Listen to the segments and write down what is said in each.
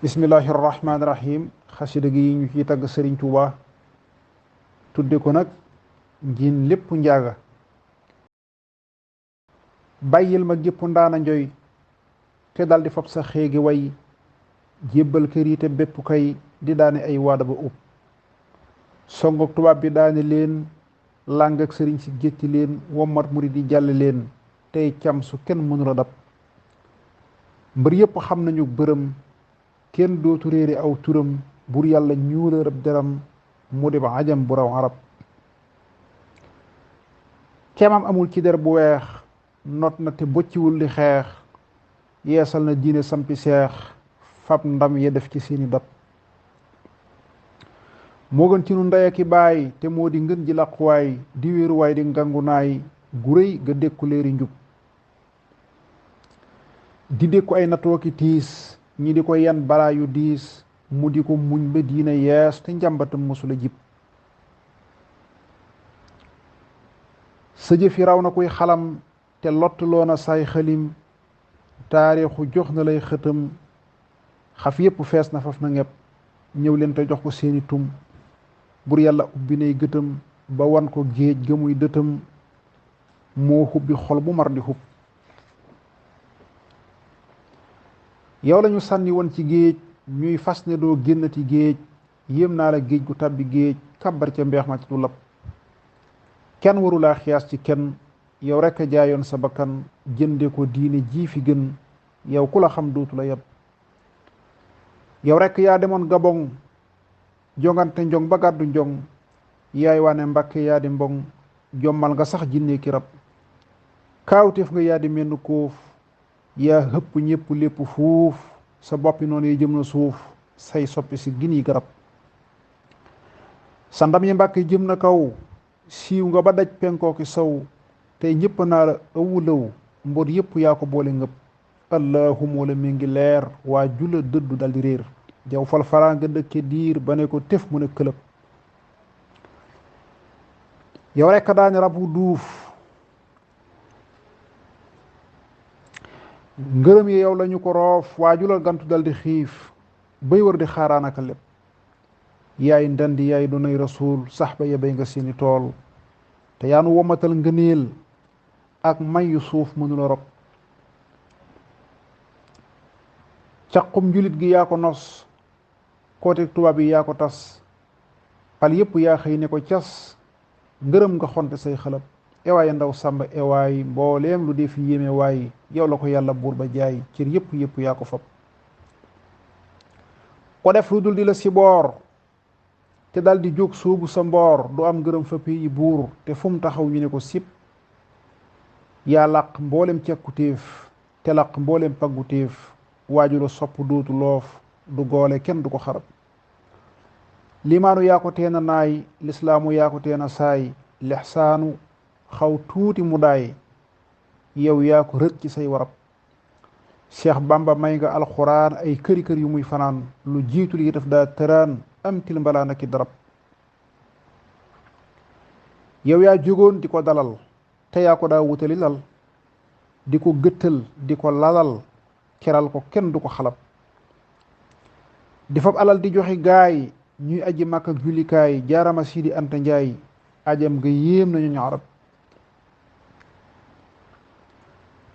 bismillahi rahmaani rahim xasida gi ñu ciy tagg sëriñ Tuuba tudde ko nag njiin lépp njaaga bàyyil ma gépp ndaana njoy te daldi fab sa xéegi way jébbal kër yi te bépp kay di daane ay waada ba ub songook tubaab bi daane leen làng ak sëriñ si gétti leen wommat murid yi jàll leen tey cam su kenn mënula dab mbër yépp xam nañu bërëm kenn dootu réere aw turam bur yàlla ñuula rab deram mu di ba ajam bu raw arab kemam amul ci der bu weex not na te bocciwul li xeex yeesal na diine sampi seex fab ndam ya def ci seeni dab moo gën ci nu ndey aki baay te moo di ngën ji làquwaay di wéeruwaay di ngangunaay gu réy ga dékku léeri njub di dékku ay natooki tiis ñi di ko yan balaa yu diis mu di ko muñ ba diina yees te njàmbatam mosula jib sa jëf yi raw na kuy xalam te lottaloona saay xalim taarixu jox na lay xëtam xaf yépp fees na faf na ngepp ñëw leen te jox ko seeni tum bur yàlla ubbi nay gëtam ba wan ko géej ga muy dëtam moo xubbi xol bu mar di xub yow lañu sànni woon ci géej ñuy fas ne doo génnati géej yéem naa la géej gu tàbbi géej kàbbar ca mbeex ma ci du lab kenn warulaa xiyaas ci kenn yow rekk a jaayoon sa bakkan jënde ko diine jii fi gën yow ku la xam dootu la yab yow rekk yaa demoon gabon jongante njong ba gàddu njong yaay waane mbàkke yaa di mbong jommal nga sax jinne ki rab kaawteef nga yaa di menn kóof yaa hëpp ñépp lépp fuuf sa boppi noonu yi jëm na suuf say soppi si gini garab sa ndam yi mbàkke jëm na kaw siiw nga ba daj penkoo ki saw tey ñépp naa la ëwu lëw mbot yépp yaa ko boole ngëpp allahuma la mi ngi leer waa jula dëddu daldi réer jaw falfalaa nga dëkke diir ba ne ko tef mu ne këlëb yow rekk daani rab wu duuf ngërëm yi yow lañu ko roof waa julal gantu daldi xiif bay wër di xaaraanaka lépp yaay ndandi yaay donay rasuul sax ba yebay nga seeni tool te yaanu womatal ngëneel ak may yu suuf mënula rob caqum njulit gi yaa ko nos koote tubaab yi yaa ko tas pal yépp yaa xëy ne ko cas ngërëm nga xonte say xalab ewaay ndaw sàmba ewaay mbooleem lu dee fi yéeme waay yow la ko yàlla buur ba jaay cër yépp yaa ko fab ko def lu dul di la si boor te dal di jóg soobu sa mboor du am ngërëm fa yi buur te fu mu taxaw ñu ne ko sip yaa làq mboolem cekku téef te làq mboolem paggu téef waaju la sopp dootu loof du goole kenn du ko xarab limaanu yaa ko teena naay lislaamu yaa ko teena saay lixsaanu xaw tuuti mu daay yow yaa ko rët ci say warab Cheikh Bamba may nga alxuraan ay këri kër yu muy fanaan lu jiitu li def daa tëraan am til mbalaan aki darab yow yaa jógoon di ko dalal te yaa ko daa wutali lal di ko gëttal di ko lalal keral ko kenn du ko xalab di fab alal di joxe gaay ñuy aji màkk ak jullikaay jaarama Sidi Anta Njaay ajam nga yéem nañu ñu arab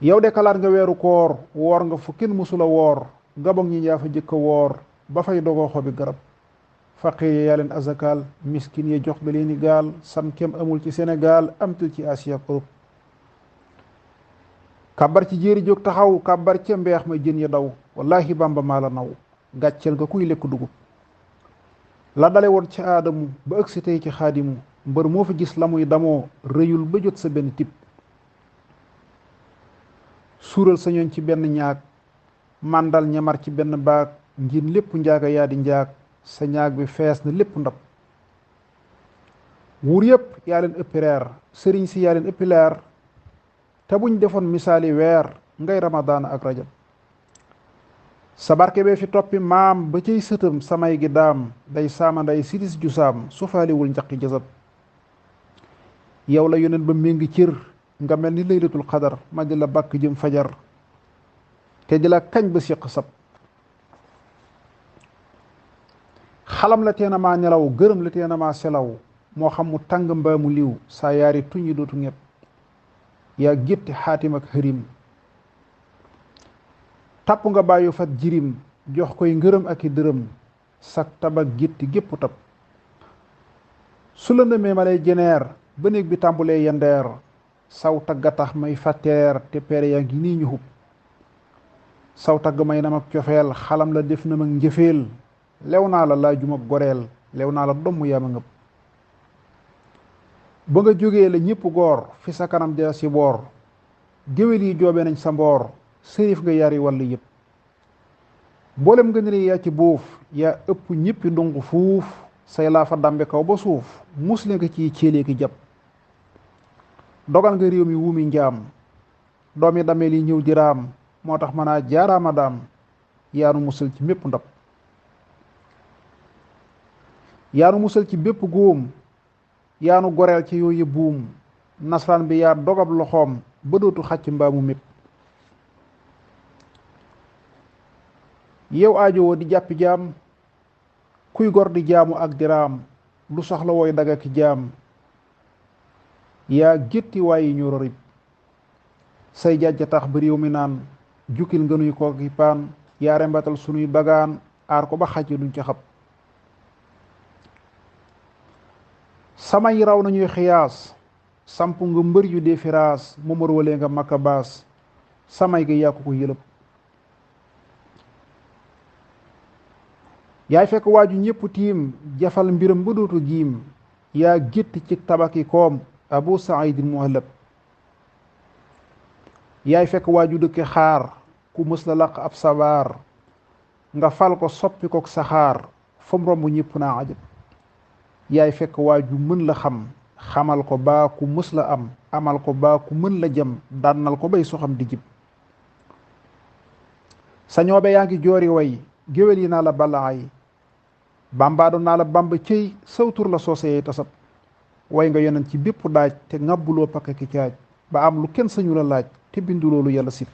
yow de kalaat nga weeru koor woor nga fu kenn mësula woor gabon ñi yaa fa jëkka woor ba fay dogoo xobi garab faqir yaa leen azakal miskin ya jox nga leeni gaal sam kem amul ci Sénégal amtul ci Asie ak Europe kàbbar ci jéeri jóg taxaw kàbbar ca mbeex ma jën ya daw wallahi Bamba maa la naw gàcceel nga kuy lekk dugub la dale woon ci aadamu ba ëgsi tey ci xaadimu mbër moo fa gis la muy damoo rëyul ba jot sa benn tip suural sa ñooñ ci benn ñaag màndal ñamar ci benn baag ngir lépp njaaga yaa di njaag sa ñaag bi fees na lépp ndab wuur yépp yaa leen ëppi reer sëriñ si yaa leen ëppi leer te buñ defoon misaali weer ngay ramadaana ak rajab sa barke bee fi toppi maam ba cay sëtam samay gi daam day saama nday siris ju saam su faaliwul njaqi jasab yow la yoneen ba méngi cër nga mel ni laylatul xadar ma di la bàkk jëm fajar te di la kañ ba siq sab xalam la teena maa nelaw gërëm la teena maa selaw moo xam mu tàng mbaa mu liw saa yaari tuñi dootu ñëpp yaa gétti xaatim ak xërim tapp nga bàyyu fat jirim jox koy ngërëm ak i dërëm sak tabak gétti gépp tab su la ndëmee ma lay jeneer ba néeg bi tàmbulee yendeer saw tagga tax may fatteer te peere yaa ngi nii ñu xub saw tagg may nam ak cofeel xalam la def na mag njëfeel lew naa la laajum ak goreel lew naa la domm yaa ma ngëb ba nga jógee la ñépp goor fi sa kanam dee si boor géwél yi joobe nañ sa mboor sërif nga yari wàll yëpp mboolem nga niri yaa ci buuf yaa ëpp ñéppi ndungu fuuf say laa fa dambe kaw ba suuf musle nga ciy céelee ki jàpp dogal nga réew mi wuumi njaam doomi dameel yi ñëw diraam moo tax mën a jaaraama daam yaanu musal ci mépp ndab yaanu musal ci bépp góom yaanu goreel ci yooyu buum nasraan bi yaa dogab loxoom ba dootu xàcc mbaamu mépp yow aajowoo di jàppi jaam kuy gor di jaamu ak diraam du soxla wooy daga ki jaam yaa gétti waayi ñu rorib say jàjja tax ba réew mi naan jukkil nga nuy kooki paan yaa rembatal sunuy bagaan aar ko ba xàcc duñ ca xab samay raw nañuy xiyaas samp nga mbër yu dee firaas momar walee nga makka baas samay ga yàkku ko yëlëb yaay fekk waaju ñépp tiim jafal mbiram ba dootu giim yaa gétti ci tabaki koom abu saidin muhallab yaay fekk waaju dëkke xaar ku mës la laq ab sabaar nga fal ko soppi ko saxaar fam romb ñépp naa ajab yaay fekk waaju mën la xam xamal ko baa ku mës la am amal ko baa ku mën la jëm dànnal ko bay soxam di jib sa ñoobe yaa ngi joori way géwél yi naa la balaay bambaado naa la bamba cëy sawtur la sooseyey tasab way nga yonen ci bépp daaj te ŋàbbuloo pakk ki caaj ba am lu kenn sañu la laaj te bindu loolu yàlla sib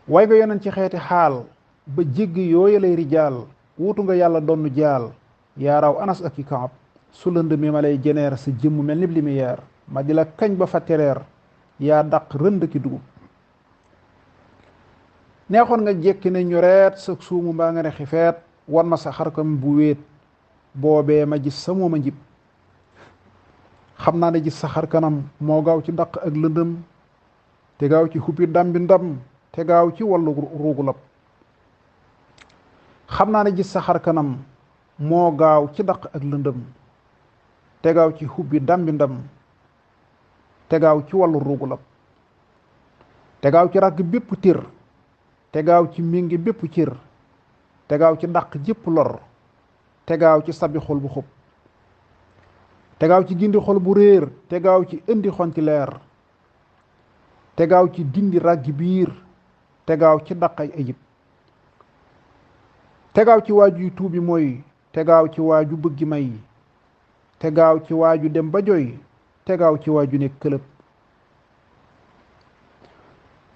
way nga yonen ci xeeti xaal ba jéggi yooya lay rijaal wuutu nga yàlla donnu jaal yaa raw anas ak i kaab su lënd mi ma lay jeneer sa jëmm mel nib lumière ma di la kañ ba fa tereer yaa daq rënd ki dugub neexoon nga jekki ne ñoreet sa suumu mbaa nga ne xifeet wan ma sa xarkam bu wéet boobee ma gis sa mooma njib xam naa ne gis sa xar kanam moo gaaw ci daq ak lëndëm te gaaw ci xuppi dambi ndam te gaaw ci wallu ruugu lab xam naa ne gis sa xar kanam moo gaaw ci daq ak lëndëm te gaaw ci xuppi dambi ndam te gaaw ci wallu ruugu lab te gaaw ci ràgg bépp tir te gaaw ci méngi bépp cër te gaaw ci dàq jépp lor te gaaw ci sabi xol bu xub te gaaw ci gindi xol bu réer te gaaw ci indi xonti leer te gaaw ci dindi ràggi biir te gaaw ci dàq ay ayib te gaaw ci waaju yu tuubi mooy te gaaw ci waaju bëggi may te gaaw ci waaju dem ba joy te gaaw ci waaju ne këlëb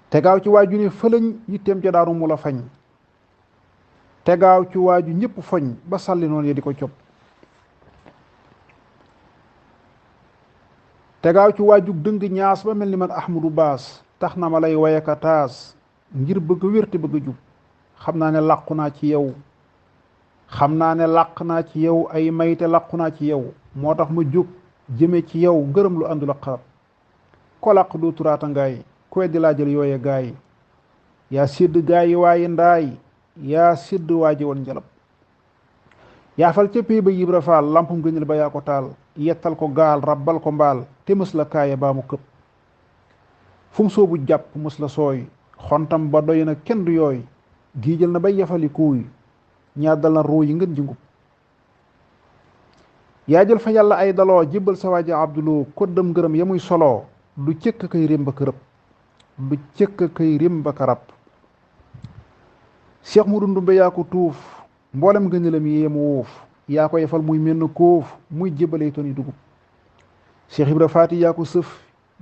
te gaaw ci waaju ne fëlëñ yitteem ca daaru mu la fañ te gaaw ci waaju ñépp foñ ba sàlli noonu ya di ko cob te gaaw ci waaju dëng ñaas ba mel ni man ahmadu baas tax na ma lay wayaka taas ngir bëgg wér te bëgg jub xam naa ne làqu naa ci yow xam naa ne làq naa ci yow ay may te làqu naa ci yow moo tax ma jóg jëme ci yow ngërëm lu àndul ak xarab ko làq doo turaata ngaay ku weddi laa jël yooye gaay yaa sédd gaay yi waaye ndaay yaa sédd waaji woon njalab yaa fal ca pay ba yibra faal lampum gënal ba yaa ko taal yettal ko gaal rabbal ko mbaal te mës la kaaya baa mu këpp fu mu soobu jàpp mës la sooy xontam ba doy na kenn du yooy giijal na bay yafali kuuy ñaadal na ruu yi ngën jingub yaa jël fa yàlla ay daloo jébbal sa waaji abduloo koddam ngërëm ya muy soloo du cëkk kay rémba kërëb du cëkk kay rémba karab cheikh mu dundumbe yaa ko tuuf mboolem gënalam yi yemu wuuf yaa ko yefal muy menn kóof muy jébbalay toni dugub cheikh ibra faati yaa ko sëf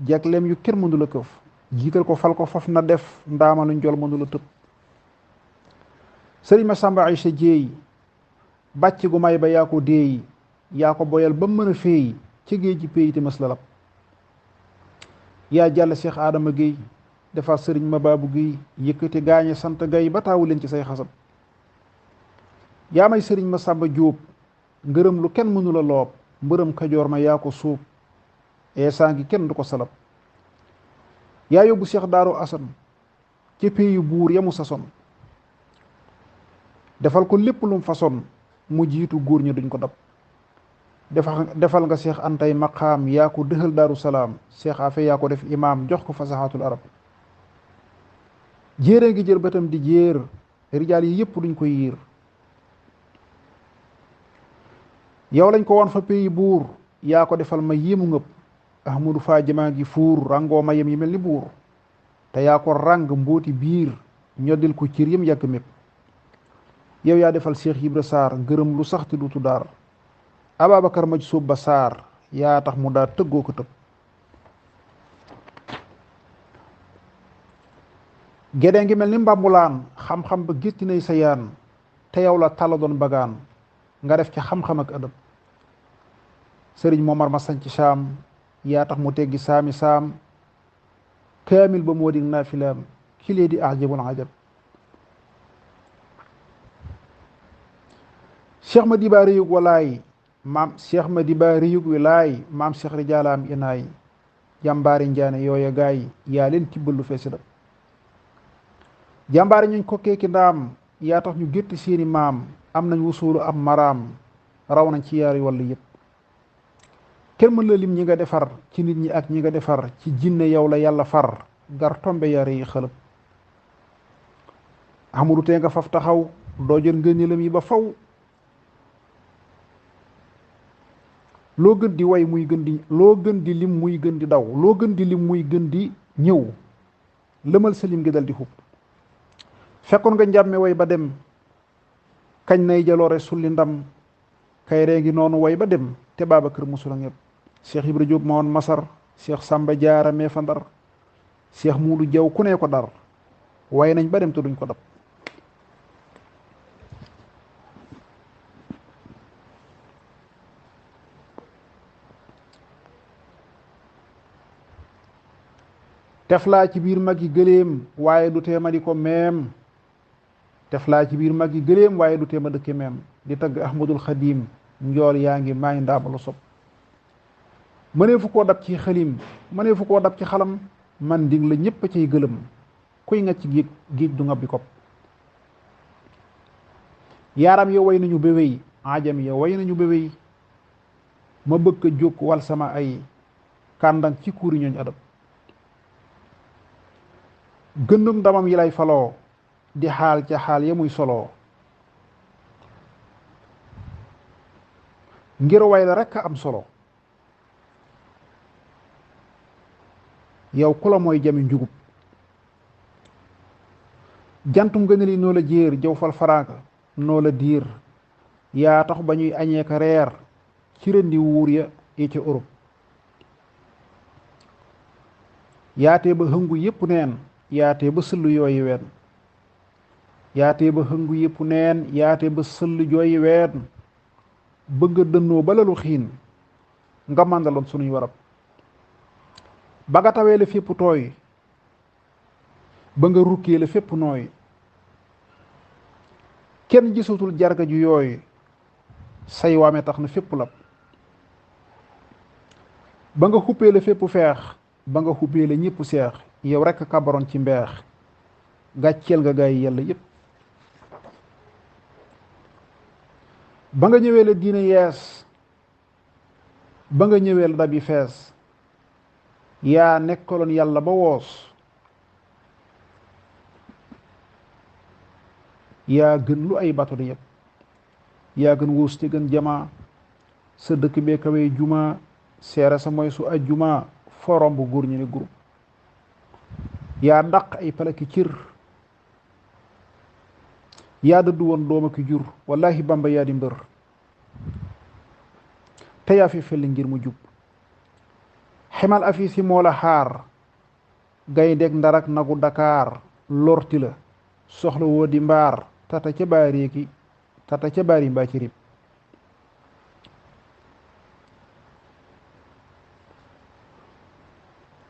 jaglem yu kenn mënu la këf jiital ko fal ko faf na def ndaama lu njol mënu la tëb sëriñ ma sàmba aysa jéey bàcc gu may ba yaa ko déey yaa ko boyal ba mën a féey ci géej ji péey te mës la lab yaa jàll Cheikh Adama Guèye defar sëriñ ma baabu Guèye yëkkati gaañe sant gay ba taawu leen ci say xasab yaa may sëriñ ma sàmba jóob ngërëm lu kenn mënula loob mbërëm kajoor ma yaa ko suub eesaa ngi kenn du ko salab yaa yóbbu Cheikh Daaru Asan ci péeyu buur yamu sason defal ko lépp lum façon mu jiitu góor ñi duñ ko dab defal nga Cheikh Antay maqaam yaa ko dëxal Daaru Salaam Cheikh Afe yaa ko def imaam jox ko fasaxaatul arab jéere ngi jël bëtam di jéer rijaal yi yépp duñ ko yiir yow lañ ko woon fa pays buur yaa ko defal ma yéemu ngëpp ahmadu faa jamaa ngi fuur rangoo ma yem yi mel ni buur te yaa ko ràng mbooti biir ñoddil ko cir yëm yàgg mépp yow yaa defal Cheikh Ibra Sarr ngërëm lu sax te duutu daar Ababacar maj sóob ba Sarr yaa tax mu daa tëggoo ko tëb gédee ngi mel ni mbambulaan xam-xam ba gétti nay sa yaan te yow la tàlla doon bagaan nga def ci xam-xam ak adab sëriñ Momar ma sanc saam yaa tax mu teggi saami saam kaamil ba moo di naafilaam kilee di ajabul ajab cheikh ma diba réyug walaay maam cheikh ma diba réyug wilaay maam cheikh rijaalaam inaay jàmbaari njaane yooya gaay yaa leen tibbal lu feesi dab jàmbaari ñuñ kokkee ki ndaam yaa tax ñu gétti seeni maam am nañ wusuulu am maraam raw nañ ci yaari wàllu yëpp kenn mën la lim ñi nga defar ci nit ñi ak ñi nga defar ci jinne yow la yàlla far gar tombe yaari yi xëlëb amulu tee nga faf taxaw doo jël ngëneelam yi ba faw loo gën di way muy gën di loo gën di lim muy gën di daw loo gën di lim muy gën di ñëw lëmal sa lim gi dal di xub fekkoon nga njàmme way ba dem kañ nay jaloore sulli ndam kay ree ngi noonu way ba dem te Babacar musula ñëpp Cheikh Ibra Diop ma woon Masar Cheikh Samba Jaara mee fa Ndar Cheikh Muudu Jaw ku ne ko dar way nañ ba dem te duñ ko dab teflaa ci biir mag yi gëléem waaye du teema di ko meem teflaa ci biir mag yi gëléem waaye du teema dëkke meem di tagg Ahmadul Xadim njool yaa ngi maay ndaamalu sob mënee fu koo dab ci xalim mënee fu koo dab ci xalam man dig la ñépp a cay gëlëm kuy nga ci géej géej du ngab bi kopp yaaram ya way nañu béwéy ajam ya way nañu béwéy ma bëgg a jóg wal sama ay kàndang ci kuuri ñooñ adab gëndum ndamam yi lay faloo di xaal ca xaal ya muy soloo ngir way la rekk a am solo yow ku la mooy jami njugub jantum gëna li noo la jéer jaw fal faraaka noo la diir yaa tax ba ñuy añee ka reer ci rëndi wuur ya yi ca Europe yaatee ba hëngu yépp neen yaatee ba sëll yooyu ween yaatee ba hëngu yépp neen yaatee ba sëll jooyi ween bëgg a dënnoo ba lalu xiin nga màndaloon sunuy warab ba nga tawee la fépp tooy ba nga rukkee la fépp nooy kenn gisatul jarga ju yooy say waame tax na fépp lab ba nga xuppee la fépp feex ba nga xuppee la ñépp seex yow rekk kabaroon ci mbeex gàcceel nga gaay yàlla yépp ba nga ñëwee la diine yees ba nga ñëwee la dab yi fees yaa nekkaloon yàlla ba woos yaa gën lu ay bato di yëpp yaa gën wuus te gën jamaa sa dëkk bee kawee juma seere sa mooy su ajjuma forom bu góor ñu ne groupe yaa daq ay palaki cir yaa dëddu woon dooma ki jur wallahi bamba yaa di mbër te yaa fi felli ngir mu jub xemal afisi moo la xaar gayndeek ndarak nagu Dakar lorti la soxla woo di mbaar tata ca baari mbaa ci rib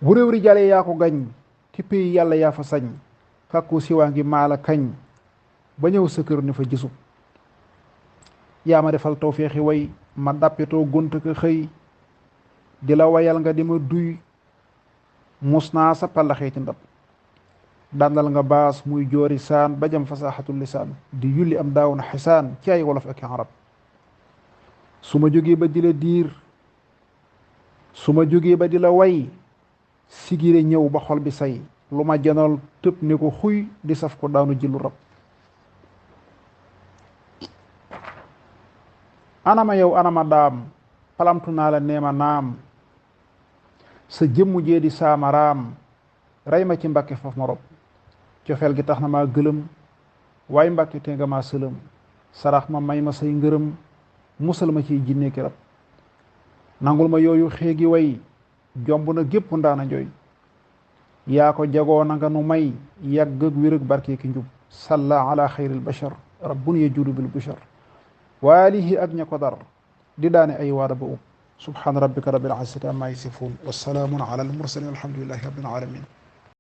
bu réew ri jale yaa ko gañ ci pays yàlla yaa fa sañ kàkku siwaa ngi maala kañ ba ñëw sa kër ne fa gisub yaa ma defal tawféexi way ma dàppetoo gont ko xëy di la wayal nga di ma duy mus naa sa pallaxee ci ndab dandal nga baas muy joori saan ba jam fasaaxatul lisaan di yulli am daaw na xisaan ci ay wolof ak arab su ma jógee ba di la diir su ma jógee ba di la way sigire ñëw ba xol bi say lu ma janal tëb ne ko xuy di saf ko daanu jillu rab anama yow anama daam palamtu naa la neema naam sa jëmmu jee di saamaraam rey ma ci mbàkke faf ma rob cofeel gi tax na maa gëlëm waaye mbàkke te nga maa sëlëm sarax ma may ma say ngërëm musal ma ciy jinne ki rab nangul ma yooyu xéegi way jomb na gépp ndaana njoy yaa ko jagoo na nga nu may yàgg ak wér ak barke ki njub salla ala xayril bashar rabbun yajudu bil bushar waalihi ak ña ko dar di daane ay waada ba subhaana rabbika rabbil izzati amma yasifun wa salaamun ala al mursalin walhamdulillahi rabbil alamin